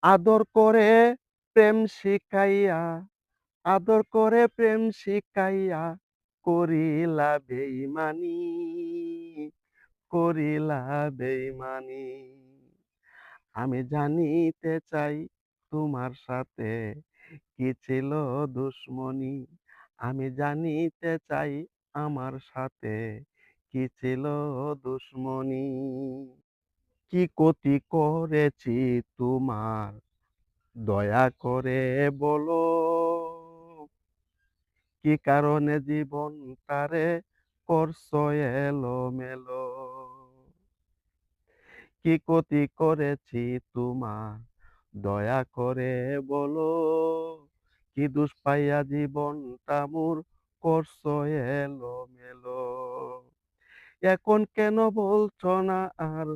আদর করে প্রেম শিখাইয়া, আদর করে প্রেম শিখাইয়া করিলা বেইমানি, করিলা বেইমানি। আমি জানিতে চাই তোমার সাথে কি ছিল দুশ্মনী। আমি জানিতে চাই আমার সাথে কি ছিল দুশ্মনী। কি ক্ষতি করেছি তোমার দয়া করে বলো, কি কারণে জীবনটারে করছো এলোমেলো। কি ক্ষতি করেছি তোমার দয়া করে বলো, কি দোষ পাইয়া জীবনটা মোর করছো এলোমেলো। এখন কেন বলছো না আর,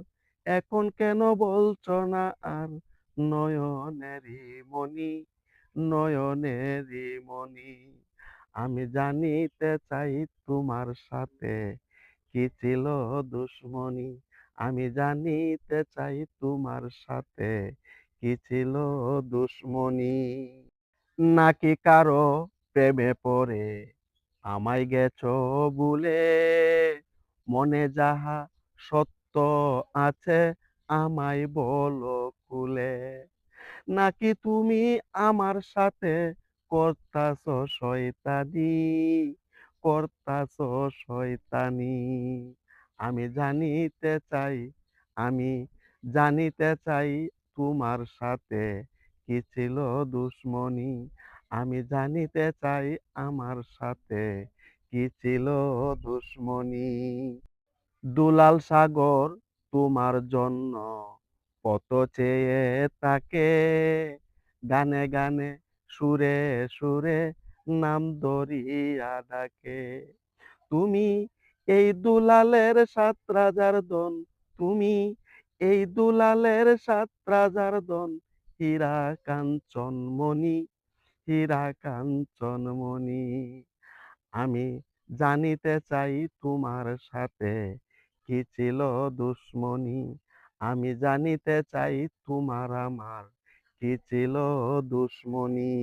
এখন কেন বলছো না আর, নয়নেরই মনি, নয়নেরই মনি। আমি জানিতে চাই তোমার সাথে কি ছিল দুশ্মনী। আমি জানিতে চাই তোমার সাথে কি ছিল দুশ্মনী। নাকি কারো প্রেমে পড়ে আমায় গেছো ভুলে, মনে যাহা সত্য আছে আমায় বলো খুলে। নাকি তুমি আমার সাথে করতাছো শয়তানি, করতাছো শয়তানি। আমি জানিতে চাই, আমি জানিতে চাই তোমার সাথে কি ছিল দুশ্মনী। আমি জানিতে চাই আমার সাথে কি ছিল দুশ্মনী। দুলাল সাগর তোমার জন্য কত চেয়ে থাকে, গানে গানে সুরে সুরে নাম ধরিয়া ডাকে। তুমি এই দুলালের ৭ রাজার ধন, তুমি এই দুলালের ৭ রাজার ধন, হীরা কাঞ্চন মণি, হীরা কাঞ্চন মণি। আমি জানিতে চাই তোমার সাথে কি ছিল দুশ্মনী। আমি জানিতে চাই তোমার আমার কি ছিল দুশ্মনী।